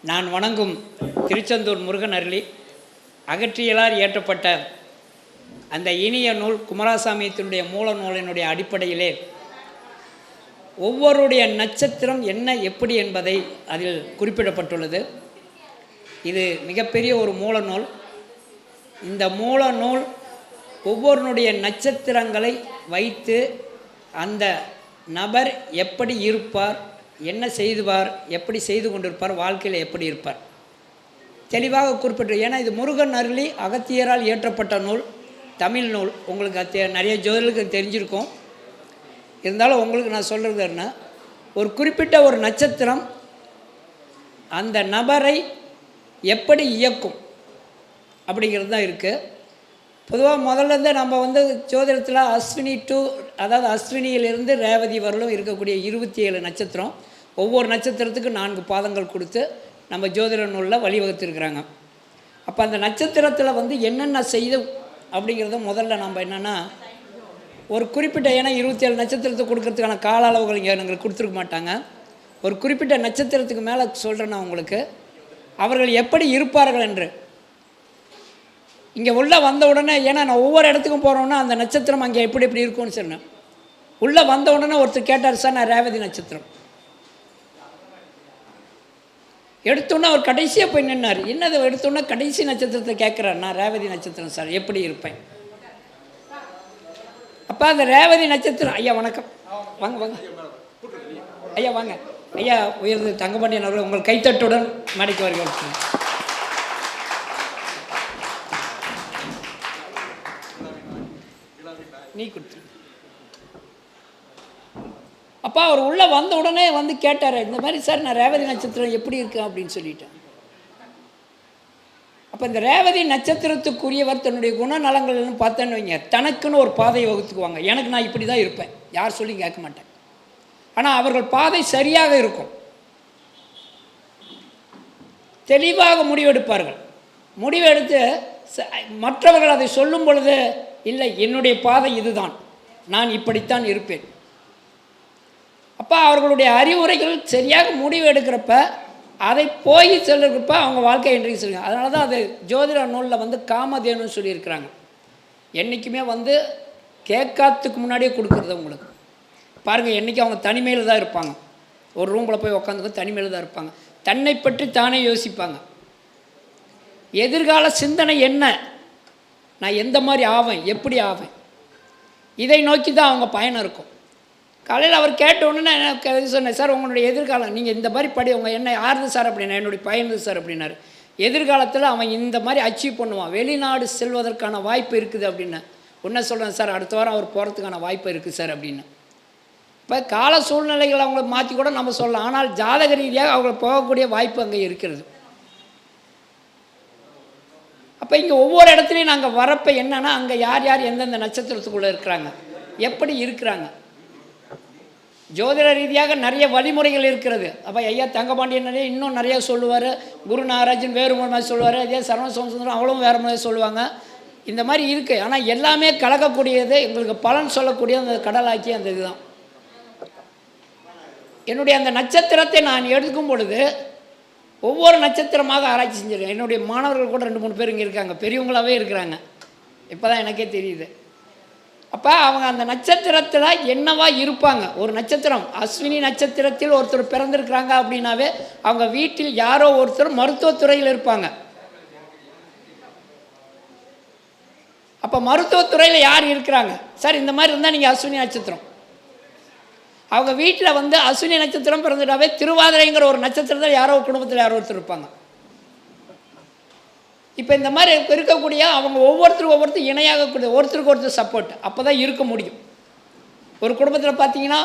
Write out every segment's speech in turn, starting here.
நான் வணங்கும் திருச்செந்தூர் முருகன் அருளி அகற்றியலார் இயற்றப்பட்ட அந்த இனிய நூல் குமாரசாமியத்தினுடைய மூல நூலினுடைய அடிப்படையிலே ஒவ்வொருடைய நட்சத்திரம் என்ன எப்படி என்பதை அதில் குறிப்பிடப்பட்டுள்ளது. இது மிகப்பெரிய ஒரு மூல நூல். இந்த மூல நூல் ஒவ்வொருடைய நட்சத்திரங்களை வைத்து அந்த நபர் எப்படி இருப்பார், என்ன செய்துவார், எப்படி செய்து கொண்டிருப்பார், வாழ்க்கையில் எப்படி இருப்பார் தெளிவாக குறிப்பிட்டு. ஏன்னா இது முருகன் அருளி அகத்தியரால் இயற்றப்பட்ட நூல், தமிழ் நூல். உங்களுக்கு நிறைய ஜோதிடர்களுக்கு தெரிஞ்சிருக்கும். இருந்தாலும் உங்களுக்கு நான் சொல்கிறது என்ன, ஒரு குறிப்பிட்ட ஒரு நட்சத்திரம் அந்த நபரை எப்படி இயக்கும் அப்படிங்கிறது தான் இருக்குது. பொதுவாக முதல்ல நம்ம ஜோதிடத்தில் அஸ்வினி டு, அதாவது அஸ்வினியிலிருந்து ரேவதி வரலும் இருக்கக்கூடிய 27 நட்சத்திரம், ஒவ்வொரு நட்சத்திரத்துக்கு 4 பாதங்கள் கொடுத்து நம்ம ஜோதிட நூலில் வழிவகுத்துருக்குறாங்க. அப்போ அந்த நட்சத்திரத்தில் என்னென்ன செய்து அப்படிங்கிறத முதல்ல நம்ம என்னென்னா ஒரு குறிப்பிட்ட, ஏன்னா 27 நட்சத்திரத்தை கொடுக்கறதுக்கான கால அளவுகள் இங்கே எங்களுக்கு கொடுத்துருக்க மாட்டாங்க. ஒரு குறிப்பிட்ட நட்சத்திரத்துக்கு மேலே சொல்கிறேன்னா உங்களுக்கு அவர்கள் எப்படி இருப்பார்கள் என்று. இங்கே உள்ளே வந்த உடனே, ஏன்னா நான் ஒவ்வொரு இடத்துக்கும் போகிறோன்னா அந்த நட்சத்திரம் அங்கே எப்படி எப்படி இருக்கும்னு சொன்னேன். உள்ளே வந்த உடனே ஒருத்தர் கேட்டார், சார் நான் ரேவதி நட்சத்திரம். எடுத்தோன்னே அவர் கடைசியாக போய் நின்னார். என்னது எடுத்தோன்னே கடைசி நட்சத்திரத்தை கேட்குறார். நான் ரேவதி நட்சத்திரம் சார், எப்படி இருப்பேன். அப்போ அந்த ரேவதி நட்சத்திரம், ஐயா வணக்கம், வாங்க வாங்க ஐயா, வாங்க ஐயா, உயர்ந்து தங்கபாண்டியன் அவர்கள் உங்கள் கைத்தட்டுடன் மேடைக்கு வருகிறேன். நீ கொடுத்து. அப்பா அவர் உள்ளே வந்த உடனே கேட்டார், இந்த மாதிரி சார் நான் ரேவதி நட்சத்திரம் எப்படி இருக்கேன் அப்படின்னு சொல்லிட்டேன். அப்போ இந்த ரேவதி நட்சத்திரத்துக்குரியவர் தன்னுடைய குணநலங்கள்னு பார்த்தேன்னு வைங்க, தனக்குன்னு ஒரு பாதையை வகுத்துக்குவாங்க. எனக்கு நான் இப்படி தான் இருப்பேன், யார் சொல்லி கேட்க மாட்டேன். ஆனால் அவர்கள் பாதை சரியாக இருக்கும். தெளிவாக முடிவெடுப்பார்கள். முடிவெடுத்து மற்றவர்கள் அதை சொல்லும் பொழுது, இல்லை என்னுடைய பாதை இதுதான், நான் இப்படித்தான் இருப்பேன். அப்போ அவர்களுடைய அறிவுரைகள் சரியாக முடிவு எடுக்கிறப்ப, அதை போய் சொல்லிருக்கப்ப அவங்க வாழ்க்கை இன்றைக்கு சொல்லுங்க. அதனால தான் அது ஜோதிட நூலில் காமதேனுன்னு சொல்லியிருக்கிறாங்க. என்றைக்குமே கேட்காததுக்கு முன்னாடியே கொடுக்குறது உங்களுக்கு. பாருங்கள், என்றைக்கு அவங்க தனிமையில் தான் இருப்பாங்க. ஒரு ரூமில் போய் உட்காந்துக்க தனிமையில் தான் இருப்பாங்க. தன்னை பற்றி தானே யோசிப்பாங்க. எதிர்கால சிந்தனை என்ன, நான் எந்த மாதிரி ஆவேன், எப்படி ஆவேன், இதை நோக்கி தான் அவங்க பயணம் இருக்கும். காலையில் அவர் கேட்ட உடனே எனக்கு சொன்னேன், சார் உங்களுடைய எதிர்காலம் நீங்கள் இந்த மாதிரி படி, உங்கள் என்ன யாருது சார் அப்படின்னா, என்னுடைய பையனது சார் அப்படின்னாரு. எதிர்காலத்தில் அவன் இந்த மாதிரி அச்சீவ் பண்ணுவான், வெளிநாடு செல்வதற்கான வாய்ப்பு இருக்குது அப்படின்னு. ஒன்றை சொல்கிறேன் சார், அடுத்த வாரம் அவர் போகிறதுக்கான வாய்ப்பு இருக்குது சார் அப்படின்னு. இப்போ கால சூழ்நிலைகளை அவங்கள மாற்றி கூட நம்ம சொல்லலாம். ஆனால் ஜாதக ரீதியாக அவங்க போகக்கூடிய வாய்ப்பு அங்கே இருக்கிறது. அப்போ இங்கே ஒவ்வொரு இடத்துலையும் நாங்கள் வரப்போ என்னென்னா, அங்கே யார் யார் எந்தெந்த நட்சத்திரத்துக்குள்ளே இருக்கிறாங்க, எப்படி இருக்கிறாங்க, ஜோதிட ரீதியாக நிறைய வழிமுறைகள் இருக்கிறது. அப்போ ஐயா தங்கபாண்டியன் இன்னும் நிறையா சொல்லுவார், குரு நாகராஜன் வேறு மாதிரி சொல்லுவார், அதே சரவண சோமசுந்தரம் அவளும் வேறு மாதிரி சொல்லுவாங்க. இந்த மாதிரி இருக்குது. ஆனால் எல்லாமே கலக்கக்கூடியது, எங்களுக்கு பலன் சொல்லக்கூடிய அந்த கடலாக்கி அந்த இதுதான். என்னுடைய அந்த நட்சத்திரத்தை நான் எடுக்கும் பொழுது ஒவ்வொரு நட்சத்திரமாக ஆராய்ச்சி செஞ்சுருக்கேன். என்னுடைய மாணவர்கள் கூட 2-3 பேர் இங்கே இருக்காங்க, பெரியவங்களாகவே இருக்கிறாங்க. இப்போ தான் எனக்கே தெரியுது. அப்போ அவங்க அந்த நட்சத்திரத்தில் என்னவா இருப்பாங்க. ஒரு நட்சத்திரம் அஸ்வினி நட்சத்திரத்தில் ஒருத்தர் பிறந்திருக்கிறாங்க அப்படின்னாவே அவங்க வீட்டில் யாரோ ஒருத்தர் மருத்துவத்துறையில் இருப்பாங்க. அப்போ மருத்துவத்துறையில் யார் இருக்கிறாங்க சார், இந்த மாதிரி இருந்தால் நீங்கள் அஸ்வினி நட்சத்திரம். அவங்க வீட்டில் அஸ்வினி நட்சத்திரம் பிறந்துட்டாவே திருவாதிரைங்கிற ஒரு நட்சத்திரத்தில் யாரோ ஒரு குடும்பத்தில் யாரோ ஒருத்தர் இருப்பாங்க. இப்போ இந்த மாதிரி இருக்கக்கூடிய அவங்க ஒவ்வொருத்தரும் இணையாகக்கூடிய, ஒருத்தருக்கு ஒருத்தர் சப்போர்ட், அப்போ தான் இருக்க முடியும். ஒரு குடும்பத்தில் பார்த்தீங்கன்னா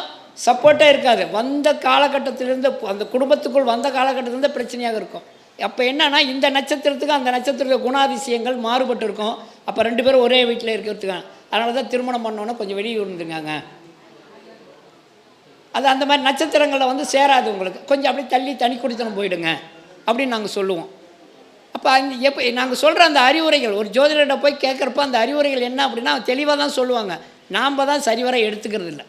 சப்போர்ட்டாக இருக்காது. வந்த காலகட்டத்திலேருந்து, அந்த குடும்பத்துக்குள் வந்த காலகட்டத்திலேருந்து பிரச்சனையாக இருக்கும். அப்போ என்னன்னா, இந்த நட்சத்திரத்துக்கு அந்த நட்சத்திரத்துக்கு குணாதிசயங்கள் மாறுபட்டு இருக்கும். அப்போ 2 பேரும் ஒரே வீட்டில் இருக்கிறதுக்கான, அதனால தான் திருமணம் பண்ணோன்னா கொஞ்சம் வெளியே இருந்துருக்காங்க. அது அந்த மாதிரி நட்சத்திரங்களில் சேராது உங்களுக்கு, கொஞ்சம் அப்படியே தள்ளி தனி குடித்தனம் போயிடுங்க அப்படின்னு நாங்கள் சொல்லுவோம். அப்போ எப்போ நாங்கள் சொல்கிற அந்த அறிவுரைகள் ஒரு ஜோதிடர்கிட்ட போய் கேட்குறப்ப அந்த அறிவுரைகள் என்ன அப்படின்னா தெளிவாக தான் சொல்லுவாங்க. நாம் தான் சரிவர எடுத்துக்கிறது இல்லை.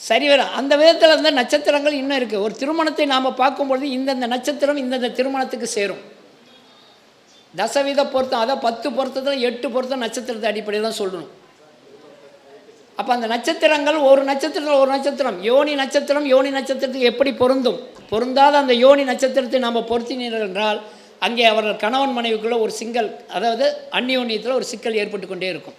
சரி வரும். அந்த விதத்தில் வந்து நட்சத்திரங்கள் இன்னும் இருக்குது. ஒரு திருமணத்தை நாம் பார்க்கும்பொழுது இந்தந்த நட்சத்திரம் இந்தந்த திருமணத்துக்கு சேரும். தசவித பொருத்தம், அதாவது 10 பொருத்தத்தில் 8 பொருத்தம் நட்சத்திரத்தை அடிப்படையில் தான் சொல்லணும். அப்போ அந்த நட்சத்திரங்கள் ஒரு நட்சத்திரத்தில் ஒரு நட்சத்திரம், யோனி நட்சத்திரத்துக்கு எப்படி பொருந்தும், பொருந்தாத அந்த யோனி நட்சத்திரத்தை நாம் பொருத்தினீர்கள் என்றால் அங்கே அவர்கள் கணவன் மனைவிக்குள்ளே ஒரு சிங்கல், அதாவது அந்நியோன்யத்தில் ஒரு சிக்கல் ஏற்பட்டு கொண்டே இருக்கும்.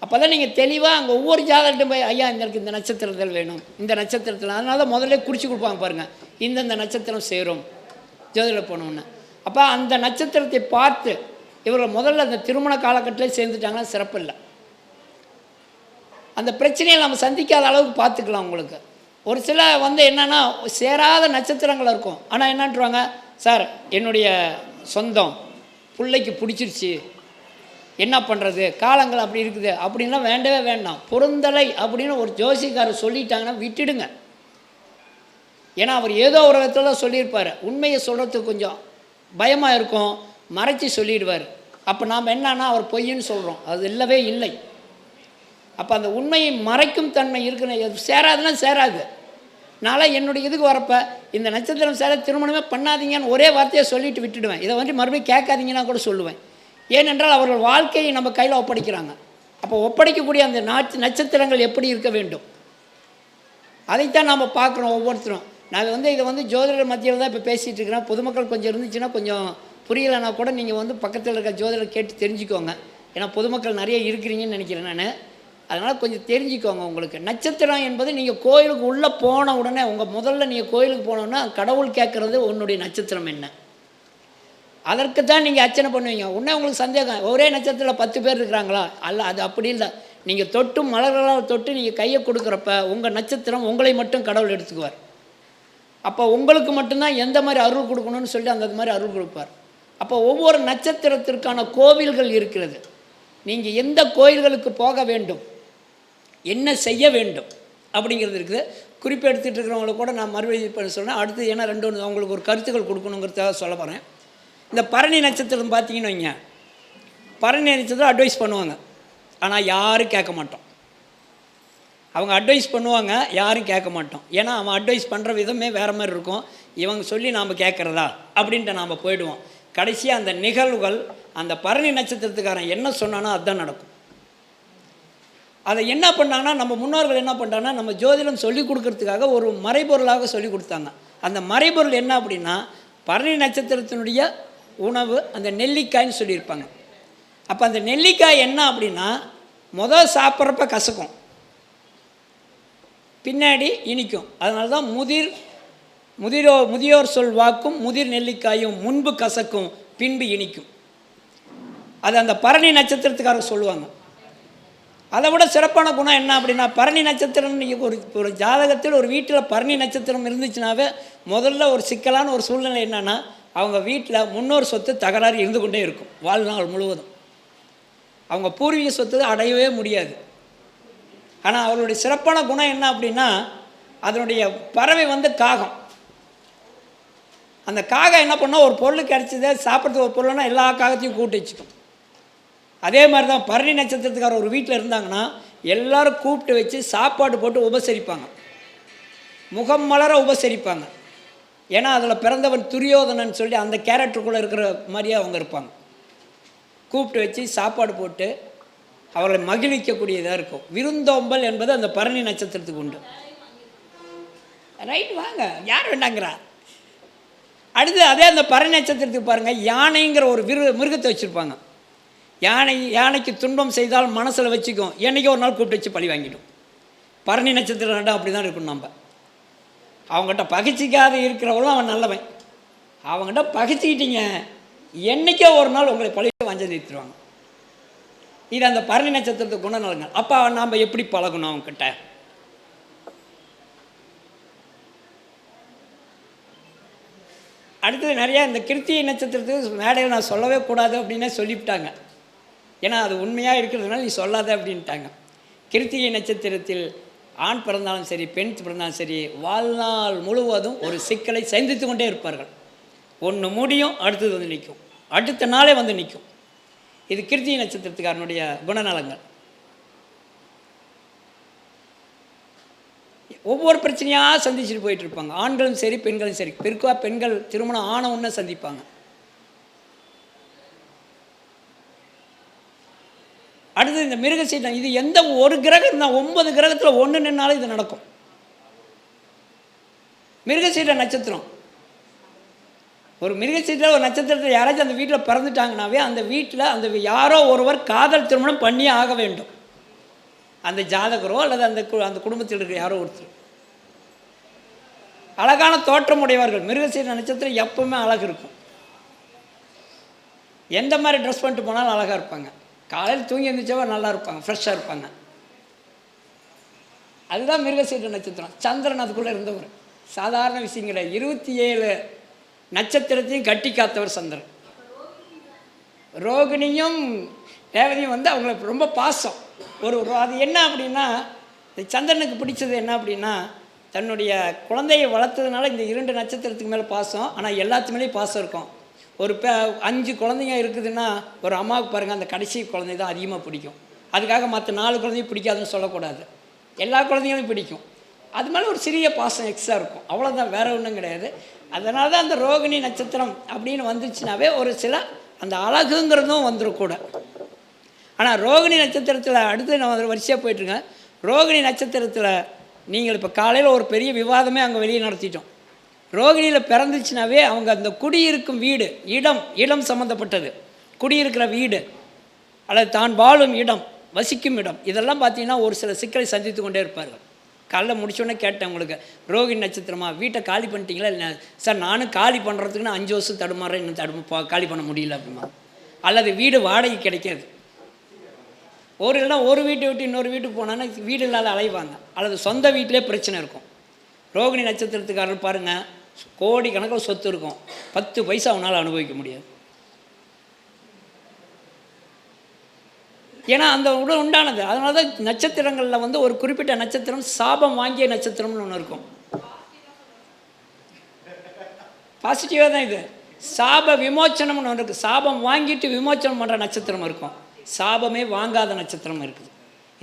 அப்போ தான் நீங்கள் தெளிவாக அங்கே ஒவ்வொரு ஜாதகத்தையும் போய் ஐயா எனக்கு இந்த நட்சத்திரத்தில் வேணும், இந்த நட்சத்திரத்தில், அதனால தான் முதல்ல குறித்து கொடுப்பாங்க பாருங்கள், இந்தந்த நட்சத்திரம் சேரும் ஜோதிடர் போனோன்னு. அப்போ அந்த நட்சத்திரத்தை பார்த்து இவர்கள் முதல்ல அந்த திருமண காலகட்டத்தில் சேர்ந்துட்டாங்கன்னா சிறப்பு இல்லை. அந்த பிரச்சனையை நம்ம சந்திக்காத அளவுக்கு பார்த்துக்கலாம். உங்களுக்கு ஒரு சில வந்து என்னென்னா சேராத நட்சத்திரங்கள் இருக்கும். ஆனால் என்னன்றாங்க, சார் என்னுடைய சொந்தம் பிள்ளைக்கு பிடிச்சிருச்சு, என்ன பண்ணுறது, காலங்கள் அப்படி இருக்குது அப்படின்லாம் வேண்டவே வேண்டாம். பொருந்தலை அப்படின்னு ஒரு ஜோசிக்காரர் சொல்லிட்டாங்கன்னா விட்டுடுங்க. ஏன்னா அவர் ஏதோ ஒரு விதத்தில் தான் சொல்லியிருப்பார். உண்மையை சொல்கிறதுக்கு கொஞ்சம் பயமாக இருக்கும், மறைச்சி சொல்லிடுவார். அப்போ நாம் என்னன்னா அவர் பொய்ன்னு சொல்கிறோம், அது இல்லவே இல்லை. அப்போ அந்த உண்மையை மறைக்கும் தன்மை இருக்குன்னு, சேராதுன்னா சேராது. நான் என்னுடைய இதுக்கு வரப்போ இந்த நட்சத்திரம் சேர திருமணமே பண்ணாதீங்கன்னு ஒரே வார்த்தையை சொல்லிட்டு விட்டுடுவேன். இதை வந்து மறுபடியும் கேட்காதீங்கன்னா கூட சொல்லுவேன். ஏனென்றால் அவர்கள் வாழ்க்கையை நம்ம கையில் ஒப்படைக்கிறாங்க. அப்போ ஒப்படைக்கக்கூடிய அந்த நட்சத்திரங்கள் எப்படி இருக்க வேண்டும் அதைத்தான் நாம் பார்க்குறோம் ஒவ்வொருத்தரும். நான் வந்து இதை வந்து ஜோதிடர் மத்தியில் தான் இப்போ பேசிகிட்டு இருக்கிறேன். பொதுமக்கள் கொஞ்சம் இருந்துச்சுன்னா கொஞ்சம் புரியலைன்னா கூட நீங்கள் வந்து பக்கத்தில் இருக்க ஜோதிடர் கேட்டு தெரிஞ்சுக்கோங்க. ஏன்னா பொதுமக்கள் நிறைய இருக்கிறீங்கன்னு நினைக்கிறேன் நான். அதனால் கொஞ்சம் தெரிஞ்சுக்கோங்க. உங்களுக்கு நட்சத்திரம் என்பது நீங்கள் கோயிலுக்கு உள்ளே போன உடனே முதல்ல நீங்கள் கோயிலுக்கு போனோன்னா கடவுள் கேட்குறது உன்னுடைய நட்சத்திரம் என்ன, அதற்கு தான் நீங்கள் அர்ச்சனை பண்ணுவீங்க. உடனே உங்களுக்கு சந்தேகம், ஒரே நட்சத்திரத்தில் 10 பேர் இருக்கிறாங்களா? அல்ல, அது அப்படி இல்லை. நீங்கள் தொட்டு மலர்களால் தொட்டு நீங்கள் கையை கொடுக்குறப்ப உங்கள் நட்சத்திரம் உங்களை மட்டும் கடவுள் எடுத்துக்குவார். அப்போ உங்களுக்கு மட்டும்தான் எந்த மாதிரி அருள் கொடுக்கணும்னு சொல்லி அந்த மாதிரி அருள் கொடுப்பார். அப்போ ஒவ்வொரு நட்சத்திரத்திற்கான கோவில்கள் இருக்கிறது. நீங்கள் எந்த கோயில்களுக்கு போக வேண்டும், என்ன செய்ய வேண்டும் அப்படிங்கிறது இருக்குது. குறிப்பு எடுத்துகிட்டு இருக்கிறவங்களுக்கு கூட நான் மறுபடியும் பண்ண சொன்னேன். அடுத்து ஏன்னா 2 அவங்களுக்கு ஒரு கருத்துக்கள் கொடுக்கணுங்கிறதுக்காக சொல்ல போகிறேன். இந்த பரணி நட்சத்திரம் பார்த்தீங்கன்னு வைங்க, பரணி நட்சத்திரம் அட்வைஸ் பண்ணுவாங்க, ஆனால் யாரும் கேட்க மாட்டோம். அவங்க அட்வைஸ் பண்ணுவாங்க, யாரும் கேட்க மாட்டோம். ஏன்னா அவன் அட்வைஸ் பண்ணுற விதமே வேறு மாதிரி இருக்கும். இவங்க சொல்லி நாம் கேட்குறதா அப்படின்ட்டு நாம் போயிடுவோம். கடைசியாக அந்த நிகழ்வுகள் அந்த பரணி நட்சத்திரத்துக்காரன் என்ன சொன்னானோ அதுதான் நடக்கும். அதை என்ன பண்ணாங்கன்னா நம்ம முன்னோர்கள் என்ன பண்ணுறாங்கன்னா நம்ம ஜோதிடம் சொல்லிக் கொடுக்கறதுக்காக ஒரு மறைபொருளாக சொல்லி கொடுத்தாங்க. அந்த மறைபொருள் என்ன அப்படின்னா பரணி நட்சத்திரத்தினுடைய உணவு அந்த நெல்லிக்காய்ன்னு சொல்லியிருப்பாங்க. அப்போ அந்த நெல்லிக்காய் என்ன அப்படின்னா முதல் சாப்பிட்றப்ப கசக்கும், பின்னாடி இனிக்கும். அதனால தான் முதியோர் சொல் வாக்கும் முதிர் நெல்லிக்காயும் முன்பு கசக்கும் பின்பு இனிக்கும். அது அந்த பரணி நட்சத்திரத்துக்காரர் சொல்லுவாங்க. அதை விட சிறப்பான குணம் என்ன அப்படின்னா பரணி நட்சத்திரம் ஒரு ஜாதகத்தில் ஒரு வீட்டில் பரணி நட்சத்திரம் இருந்துச்சுனாவே முதல்ல ஒரு சிக்கலான ஒரு சூழ்நிலை என்னென்னா அவங்க வீட்டில் முன்னோர் சொத்து தகராறு இருந்து கொண்டே இருக்கும். வாழ்நாள் முழுவதும் அவங்க பூர்வீக சொத்து அடையவே முடியாது. ஆனால் அவருடைய சிறப்பான குணம் என்ன அப்படின்னா அதனுடைய பறவை வந்து காகம். அந்த காகம் என்ன பண்ணால் ஒரு பொருள் கிடச்சதே சாப்பிட்றதுக்கு ஒரு பொருள்னா எல்லா காகத்தையும் கூட்டு வச்சுக்கும். அதே மாதிரி தான் பரணி நட்சத்திரத்துக்கார ஒரு வீட்டில் இருந்தாங்கன்னா எல்லோரும் கூப்பிட்டு வச்சு சாப்பாடு போட்டு உபசரிப்பாங்க, முகம் மலர உபசரிப்பாங்க. ஏன்னா அதில் பிறந்தவன் துரியோதனன் சொல்லி அந்த கேரக்டருக்குள்ளே இருக்கிற மாதிரியே அவங்க இருப்பாங்க. கூப்பிட்டு வச்சு சாப்பாடு போட்டு அவர்களை மகிழ்விக்கக்கூடியதாக இருக்கும். விருந்தோம்பல் என்பது அந்த பரணி நட்சத்திரத்துக்கு உண்டு. ரைட், வாங்க, யார் வேண்டாங்கிறா. அடுத்து அதே அந்த பரணி நட்சத்திரத்துக்கு பாருங்கள், யானைங்கிற ஒரு மிருகத்தை வச்சுருப்பாங்க. யானைக்கு துன்பம் செய்தால் மனசில் வச்சுக்கும், என்றைக்கு ஒரு நாள் கூப்பிட்டு வச்சு பழி வாங்கிடும். பரணி நட்சத்திரம் ரெண்டும் அப்படி தான் இருக்கணும். நம்ம அவங்ககிட்ட பகிச்சிக்காத இருக்கிறவங்களும் அவன் நல்லவன். அவங்ககிட்ட பகிச்சிக்கிட்டீங்க என்றைக்கோ ஒரு நாள் உங்களை பழி வாஞ்ச நிறுத்திடுவாங்க. இது அந்த பரணி நட்சத்திரத்துக்கு குணநலங்கள். அப்போ நாம் எப்படி பழகணும் அவங்ககிட்ட? அடுத்தது நிறையா இந்த கிருத்திகை நட்சத்திரத்துக்கு மேடையில் நான் சொல்லவே கூடாது அப்படின்னே சொல்லிவிட்டாங்க. ஏன்னா அது உண்மையாக இருக்கிறதுனால நீ சொல்லாத அப்படின்ட்டாங்க. கிருத்திகை நட்சத்திரத்தில் ஆண் பிறந்தாலும் சரி பெண் பிறந்தாலும் சரி வாழ்நாள் முழுவதும் ஒரு சிக்கலை சந்தித்து கொண்டே இருப்பார்கள். ஒன்று முடியும், அடுத்தது வந்து நிற்கும், அடுத்த நாளே வந்து நிற்கும். இது கிருத்திகை நட்சத்திரத்துக்காரனுடைய குணநலங்கள். ஒவ்வொரு பிரச்சனையாக சந்திச்சுட்டு போயிட்டுருப்பாங்க. ஆண்களும் சரி பெண்களும் சரி. பெருக்காக பெண்கள் திருமணம் ஆன உடனே சந்திப்பாங்க. அடுத்து இந்த மிருகசீரிடம், இது எந்த ஒரு கிரகம் இருந்தால் 9 கிரகத்தில் 1 நின்னாலும் இது நடக்கும். மிருகசீரிட நட்சத்திரம், ஒரு மிருகசீரிட ஒரு நட்சத்திரத்தில் யாராச்சும் அந்த வீட்டில் பிறந்துட்டாங்கனாவே அந்த வீட்டில் அந்த யாரோ ஒருவர் காதல் திருமணம் பண்ணியே ஆக வேண்டும். அந்த ஜாதகரோ அல்லது அந்த குடும்பத்தில் இருக்கிற யாரோ ஒருத்தர். அழகான தோற்றம் உடையவர்கள். மிருகசீரிட நட்சத்திரம் எப்பவுமே அழகு இருக்கும். எந்த மாதிரி ட்ரெஸ் பண்ணிட்டு போனாலும் அழகாக இருப்பாங்க. காலையில் தூங்கி எழுந்திரிச்சவா நல்லா இருப்பாங்க, ஃப்ரெஷ்ஷாக இருப்பாங்க. அதுதான் மிருகசீரிட நட்சத்திரம். சந்திரன் அதுக்குள்ளே இருந்தவர். சாதாரண விஷயம் கிடையாது. 27 நட்சத்திரத்தையும் கட்டி காத்தவர் சந்திரன். ரோகிணியும் ரேவதியும் வந்து அவங்களுக்கு ரொம்ப பாசம். அது என்ன அப்படின்னா, சந்திரனுக்கு பிடிச்சது என்ன அப்படின்னா, தன்னுடைய குழந்தையை வளர்த்ததுனால இந்த 2 நட்சத்திரத்துக்கு மேலே பாசம். ஆனால் எல்லாத்து மேலேயும் பாசம் இருக்கும். ஒரு 5 குழந்தைங்க இருக்குதுன்னா ஒரு அம்மாவுக்கு பாருங்கள், அந்த கடைசி குழந்தை தான் அதிகமாக பிடிக்கும். அதுக்காக மற்ற 4 குழந்தையும் பிடிக்காதுன்னு சொல்லக்கூடாது. எல்லா குழந்தைங்களும் பிடிக்கும். அது மேலே ஒரு சிறிய பாசம் எக்ஸ்ட்ரா இருக்கும். அவ்வளோதான், வேறு ஒன்றும் கிடையாது. அதனால தான் அந்த ரோகிணி நட்சத்திரம் அப்படின்னு வந்துச்சுனாவே ஒரு சில அந்த அழகுங்கிறதும் வந்துடக்கூட. ஆனால் ரோகிணி நட்சத்திரத்தில் அடுத்து நான் வரிசையாக போயிட்டுருக்கேன். ரோகிணி நட்சத்திரத்தில் நீங்கள் இப்போ காலையில் ஒரு பெரிய விவாதமே அங்கே வெளியே நடத்திட்டோம். ரோகிணியில் பிறந்துச்சுனாவே அவங்க அந்த குடியிருக்கும் வீடு, இடம் சம்மந்தப்பட்டது. குடியிருக்கிற வீடு அல்லது தான் வாழும் இடம், வசிக்கும் இடம், இதெல்லாம் பார்த்தீங்கன்னா ஒரு சில சிக்கலை சந்தித்து கொண்டே இருப்பார்கள். காலைல முடிச்சோடனே கேட்டேன், உங்களுக்கு ரோகிணி நட்சத்திரமா, வீட்டை காலி பண்ணிட்டீங்களா? இல்லை சார், நானும் காலி பண்ணுறதுக்குன்னு 5 வருஷம் தடுமாறேன், இன்னும் காலி பண்ண முடியல அப்படிமா. அல்லது வீடு வாடகை கிடைக்காது. ஒரு வீட்டை விட்டு இன்னொரு வீட்டுக்கு போனான்னா வீடு இல்லாத அலைவாங்க. அல்லது சொந்த வீட்டிலே பிரச்சனை இருக்கும். ரோகிணி நட்சத்திரத்துக்காரர் பாருங்கள், கோடி கணக்கில் சொத்து இருக்கும், 10 பைசா அவனால் அனுபவிக்க முடியாது. ஏன்னா அந்த உண்டானது. அதனால தான் நட்சத்திரங்களில் வந்து ஒரு குறிப்பிட்ட நட்சத்திரம் சாபம் வாங்கிய நட்சத்திரம்னு ஒன்று இருக்கும். பாசிட்டிவாக தான் இது. சாப விமோச்சனம்னு ஒன்று இருக்குது. சாபம் வாங்கிட்டு விமோச்சனம் பண்ணுற நட்சத்திரம் இருக்கும். சாபமே வாங்காத நட்சத்திரம் இருக்குது.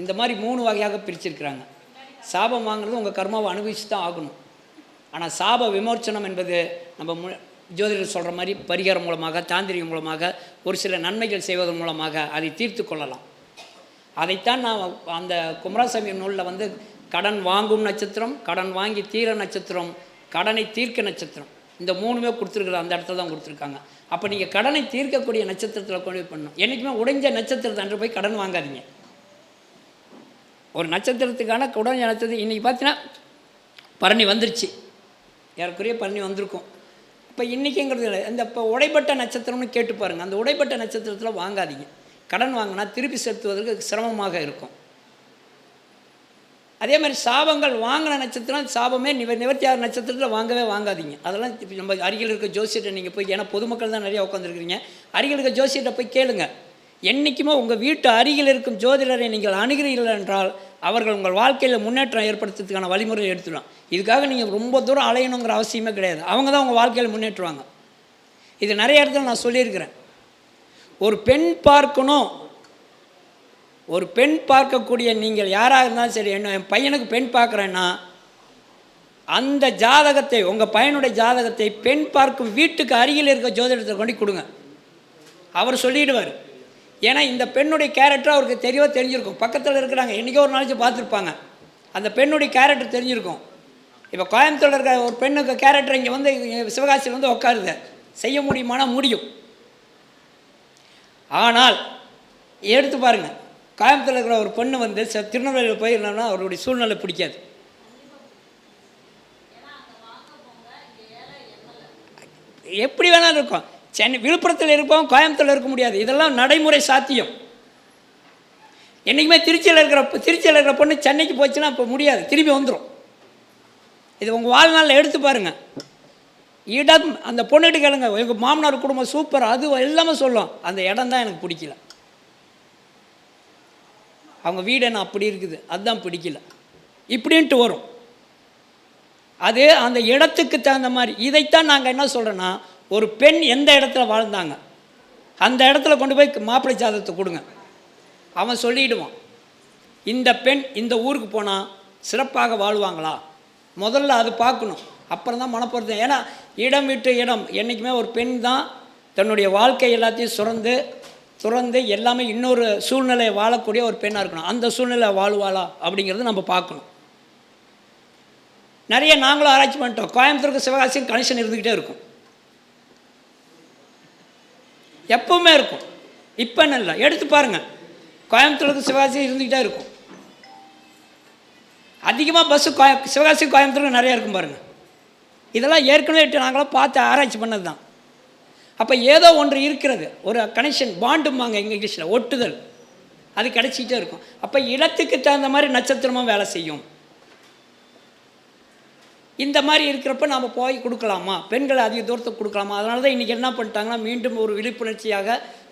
இந்த மாதிரி 3 வகையாக பிரிச்சிருக்கிறாங்க. சாபம் வாங்குறது உங்கள் கர்மாவை அனுபவிச்சு தான் ஆகணும். ஆனால் சாப விமோச்சனம் என்பது நம்ம ஜோதிடர் சொல்கிற மாதிரி பரிகாரம் மூலமாக, தாந்திரிகம் மூலமாக, ஒரு சில நன்மைகள் செய்வதன் மூலமாக அதை தீர்த்து கொள்ளலாம். அதைத்தான் நான் அந்த குமாரசாமி நூலில் வந்து கடன் வாங்கும் நட்சத்திரம், கடன் வாங்கி தீர நட்சத்திரம், கடனை தீர்க்க நட்சத்திரம், இந்த 3மே கொடுத்துருக்குற அந்த இடத்துல தான் கொடுத்துருக்காங்க. அப்போ நீங்கள் கடனை தீர்க்கக்கூடிய நட்சத்திரத்தில் கொண்டு போய் பண்ணணும். என்றைக்குமே உடைஞ்ச நட்சத்திரத்தை அன்று போய் கடன் வாங்காதீங்க. ஒரு நட்சத்திரத்துக்கான உடைஞ்ச நட்சத்திரம் இன்றைக்கி பார்த்தீங்கன்னா பரணி வந்துருச்சு, ஏறக்குறைய பரணி வந்திருக்கும். இப்போ இன்றைக்கிங்கிறது இந்த இப்போ உடைப்பட்ட நட்சத்திரம்னு கேட்டு பாருங்கள். அந்த உடைப்பட்ட நட்சத்திரத்தில் வாங்காதீங்க. கடன் வாங்கினா திருப்பி செலுத்துவதற்கு சிரமமாக இருக்கும். அதே மாதிரி சாபங்கள் வாங்கின நட்சத்திரம் சாபமே நிவர்த்தியாகிற நட்சத்திரத்தில் வாங்காதீங்க. அதெல்லாம் நம்ம அருகில் இருக்க ஜோசியர்கிட்ட நீங்கள் போய், ஏன்னா பொதுமக்கள் தான் நிறையா உட்காந்துருக்கிறீங்க, அருகில் இருக்க ஜோசியர்கிட்ட போய் கேளுங்க. என்றைக்குமே உங்கள் வீட்டு அருகில் இருக்கும் ஜோதிடரை நீங்கள் அணுகிறீர்கள் என்றால் அவர்கள் உங்கள் வாழ்க்கையில் முன்னேற்றம் ஏற்படுத்துறதுக்கான வழிமுறையை எடுத்துக்கலாம். இதுக்காக நீங்கள் ரொம்ப தூரம் அலையணுங்கிற அவசியமே கிடையாது. அவங்க தான் உங்கள் வாழ்க்கையில் முன்னேற்றுவாங்க. இது நிறைய இடத்துல நான் சொல்லியிருக்கிறேன். ஒரு பெண் பார்க்கணும், ஒரு பெண் பார்க்கக்கூடிய நீங்கள் யாராக இருந்தாலும் சரி, என் பையனுக்கு பெண் பார்க்குறேன்னா அந்த ஜாதகத்தை, உங்கள் பையனுடைய ஜாதகத்தை பெண் பார்க்கும் வீட்டுக்கு அருகில் இருக்க ஜோதிடத்தை கொண்டு கொடுங்க. அவர் சொல்லிவிடுவார். ஏன்னா இந்த பெண்ணுடைய கேரக்டர் அவருக்கு தெளிவாக தெரிஞ்சிருக்கும். பக்கத்தில் இருக்கிறாங்க, என்றைக்கோ ஒரு நாளைக்கு பார்த்துருப்பாங்க. அந்த பெண்ணுடைய கேரக்டர் தெரிஞ்சிருக்கும். இப்போ கோயம்புத்தூரில் இருக்கிற ஒரு பெண்ணுக்கு கேரக்டர் இங்கே வந்து சிவகாசியில் வந்து உட்காருது, செய்ய முடியுமானா முடியும். ஆனால் எடுத்து பாருங்கள், கோயம்புத்தூரில் இருக்கிற ஒரு பெண்ணு வந்து திருநெல்வேலியில் போயிருந்தோம்னா அவருடைய சூழ்நிலை பிடிக்காது. எப்படி வேணாலும் இருக்கும். சென்னை விழுப்புரத்தில் இருப்போம், கோயம்புத்தூரில் இருக்க முடியாது. இதெல்லாம் நடைமுறை சாத்தியம். என்றைக்குமே திருச்சியில் இருக்கிற பொண்ணு சென்னைக்கு போச்சுன்னா இப்போ முடியாது, திரும்பி வந்துடும். இது உங்கள் வாழ்நாளில் எடுத்து பாருங்கள். இடம், அந்த பொண்ணுகிட்ட கேளுங்க, எங்கள் மாமனார் குடும்பம் சூப்பர், அது எல்லாமே சொல்லும், அந்த இடம் தான் எனக்கு பிடிக்கல, அவங்க வீடு என்ன அப்படி இருக்குது, அதுதான் பிடிக்கல, இப்படின்ட்டு வரும். அது அந்த இடத்துக்கு தகுந்த மாதிரி. இதைத்தான் நாங்கள் என்ன சொல்கிறோன்னா, ஒரு பெண் எந்த இடத்துல வாழ்ந்தாங்க அந்த இடத்துல கொண்டு போய் மாப்பிள்ளை ஜாதகத்தை கொடுங்க. அவன் சொல்லிவிடுவான், இந்த பெண் இந்த ஊருக்கு போனால் சிறப்பாக வாழ்வாங்களா, முதல்ல அது பார்க்கணும், அப்புறம் தான் மனப்பொருத்தம். ஏன்னா இடம் விட்டு இடம் என்றைக்குமே ஒரு பெண் தான் தன்னுடைய வாழ்க்கை எல்லாத்தையும் துறந்து எல்லாமே இன்னொரு சூழ்நிலையை வாழக்கூடிய ஒரு பெண்ணாக இருக்கணும். அந்த சூழ்நிலை வாழ்வாளா அப்படிங்கிறது நம்ம பார்க்கணும். நிறைய நாங்களும் ஆராய்ச்சி பண்ணிட்டோம். கோயம்புத்தூருக்கு சிவகாசியும் கனெக்ஷன் இருந்துக்கிட்டே இருக்கும், எப்பவுமே இருக்கும். இப்போ இல்லை, எடுத்து பாருங்கள், கோயம்புத்தூருக்கு சிவகாசி இருந்துக்கிட்டே இருக்கும். அதிகமாக பஸ்ஸு சிவகாசி கோயம்புத்தூருக்கு நிறையா இருக்கும் பாருங்கள். இதெல்லாம் ஏற்கனவே நாங்களாம் பார்த்து ஆராய்ச்சி பண்ணது தான். அப்போ ஏதோ ஒன்று இருக்கிறது, ஒரு கனெக்ஷன், பாண்டும்பாங்க இங்கிலீஷில், ஒட்டுதல், அது கிடச்சிக்கிட்டே இருக்கும். அப்போ இடத்துக்கு தகுந்த மாதிரி நட்சத்திரமும் வேலை செய்யும். இந்த மாதிரி இருக்கிறப்ப நாம் போய் கொடுக்கலாமா, பெண்களை அதிக தூரத்துக்கு கொடுக்கலாமா? அதனால தான் இன்றைக்கி என்ன பண்ணிட்டாங்கன்னா, மீண்டும் ஒரு விழிப்புணர்ச்சியாக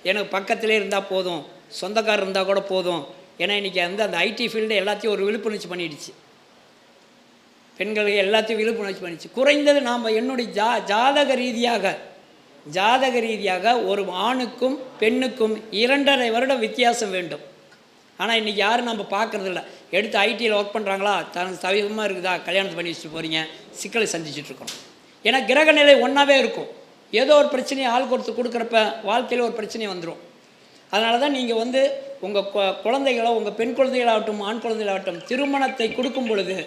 எனக்கு பக்கத்திலே இருந்தால் போதும், சொந்தக்காரர் இருந்தால் கூட போதும். ஏன்னா இன்றைக்கி அந்த ஐடி ஃபீல்டு எல்லாத்தையும் ஒரு விழிப்புணர்ச்சி பண்ணிடுச்சு, பெண்களுக்கு எல்லாத்தையும் விழிப்புணர்ச்சி பண்ணிடுச்சு. குறைந்தது நாம் என்னுடைய ஜாதக ரீதியாக ஒரு ஆணுக்கும் பெண்ணுக்கும் 2.5 வருடம் வித்தியாசம் வேண்டும். ஆனால் இன்றைக்கி யாரும் நம்ம பார்க்குறதில்ல. எடுத்து ஐடியில் ஒர்க் பண்ணுறாங்களா, தனக்கு சமீபமாக இருக்குதா, கல்யாணத்தை பண்ணி வச்சுட்டு போகிறீங்க, சிக்கலை சந்திச்சுட்ருக்கோம். ஏன்னா கிரக நிலை ஒன்றாவே இருக்கும். ஏதோ ஒரு பிரச்சனையை ஆள் கொடுக்குறப்ப வாழ்க்கையில் ஒரு பிரச்சனை வந்துடும். அதனால தான் நீங்கள் உங்கள் குழந்தைகளோ, உங்கள் பெண் குழந்தைகளாகட்டும் ஆண் குழந்தைகளாகட்டும், திருமணத்தை கொடுக்கும் பொழுது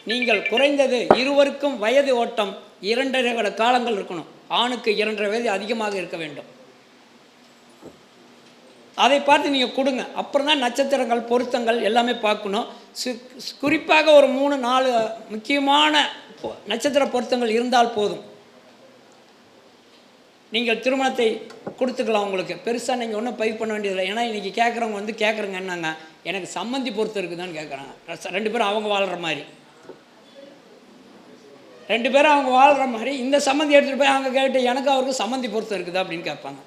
நீங்கள் குறைந்தது இருவருக்கும் வயது ஓட்டம் 2.5 வருட காலங்கள் இருக்கணும். ஆணுக்கு 2.5 வயது அதிகமாக இருக்க வேண்டும். அதை பார்த்து நீங்கள் கொடுங்க. அப்புறம் தான் நட்சத்திரங்கள், பொருத்தங்கள் எல்லாமே பார்க்கணும். குறிப்பாக ஒரு 3-4 முக்கியமான நட்சத்திர பொருத்தங்கள் இருந்தால் போதும், நீங்கள் திருமணத்தை கொடுத்துக்கலாம். உங்களுக்கு பெருசாக நீங்கள் ஒன்றும் பதிவு பண்ண வேண்டியதில்லை. ஏன்னா இன்றைக்கி கேட்குறவங்க கேட்குறங்க என்னங்க, எனக்கு சம்மந்தி பொருத்தம் இருக்குதான்னு கேட்குறாங்க. 2 பேரும் அவங்க வாழ்கிற மாதிரி, 2 பேரும் அவங்க வாழ்கிற மாதிரி இந்த சம்மந்தி எடுத்துகிட்டு போய் அவங்க கேட்டு எனக்கு அவருக்கு சம்மந்தி பொருத்தம் இருக்குதா அப்படின்னு கேட்பாங்க.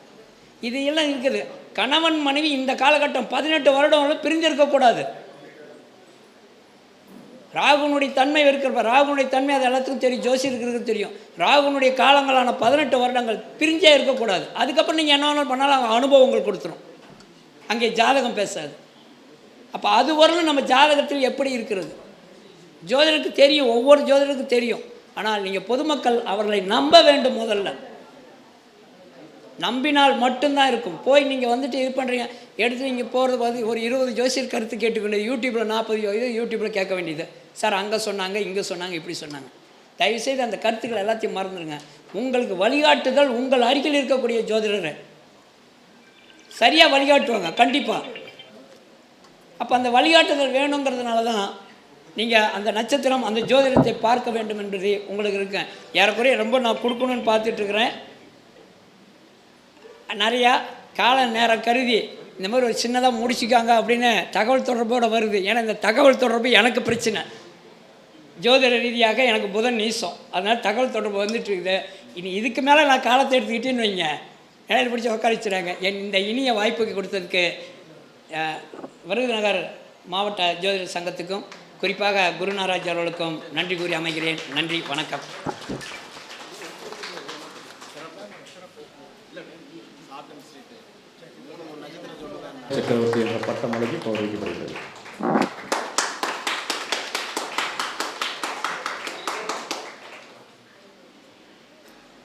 இது எல்லாம் இருக்குது. கணவன் மனைவி இந்த காலகட்டம் 18 வருடம் பிரிஞ்சிருக்கக்கூடாது. ராகுனுடைய தன்மை இருக்கிறப்ப, ராகுனுடைய தன்மை அது எல்லாத்துக்கும் தெரியும், ஜோசியருக்கு தெரியும். ராகுனுடைய காலங்களான 18 வருடங்கள் பிரிஞ்சே இருக்கக்கூடாது. அதுக்கப்புறம் நீங்கள் என்ன பண்ணாலும் அவங்க அனுபவங்கள் கொடுத்துரும், அங்கே ஜாதகம் பேசாது. அப்போ அது வரலும் நம்ம ஜாதகத்தில் எப்படி இருக்கிறது ஜோதிடருக்கு தெரியும், ஒவ்வொரு ஜோதிடருக்கும் தெரியும். ஆனால் நீங்கள் பொதுமக்கள் அவர்களை நம்ப வேண்டும். முதல்ல நம்பினால் மட்டும்தான் இருக்கும். போய் நீங்கள் இது பண்ணுறீங்க, எடுத்து நீங்கள் போகிறது ஒரு 20 ஜோசியர் கருத்து கேட்டுக்கொண்டு யூடியூப்பில் 40 யூடியூப்பில் கேட்க வேண்டியது. சார் அங்கே சொன்னாங்க, இங்கே சொன்னாங்க, இப்படி சொன்னாங்க. தயவுசெய்து அந்த கருத்துக்கள் எல்லாத்தையும் மறந்துடுங்க. உங்களுக்கு வழிகாட்டுதல் உங்கள் அருகில் இருக்கக்கூடிய ஜோதிடரை சரியாக வழிகாட்டுவாங்க கண்டிப்பாக. அப்போ அந்த வழிகாட்டுதல் வேணுங்கிறதுனால தான் நீங்கள் அந்த நட்சத்திரம், அந்த ஜோதிடத்தை பார்க்க வேண்டும் என்பது உங்களுக்கு இருக்கேன். ஏறக்குறைய ரொம்ப நான் கொடுக்கணும்னு பார்த்துட்ருக்குறேன். நிறையா கால நேரம் கருதி இந்த மாதிரி ஒரு சின்னதாக முடிச்சுக்காங்க அப்படின்னு தகவல் தொடர்போடு வருது. ஏன்னா இந்த தகவல் தொடர்பு எனக்கு பிரச்சனை, ஜோதிட ரீதியாக எனக்கு புதன் நீசம். அதனால் தகவல் தொடர்பு வந்துட்டு இருக்குது. இனி இதுக்கு மேலே நான் காலத்தை எடுத்துக்கிட்டேன்னு வைங்க, இடையில பிடிச்சி உட்காரிச்சுறாங்க. இந்த இனிய வாய்ப்புக்கு கொடுத்ததுக்கு விருதுநகர் மாவட்ட ஜோதிட சங்கத்துக்கும் குறிப்பாக குருநாராஜ் அவர்களுக்கும் நன்றி கூறி அமைகிறேன். நன்றி, வணக்கம். சக்கரவர்த்தி என்ற பட்டம் வழங்கி கௌரவிக்கப்படுகிறது.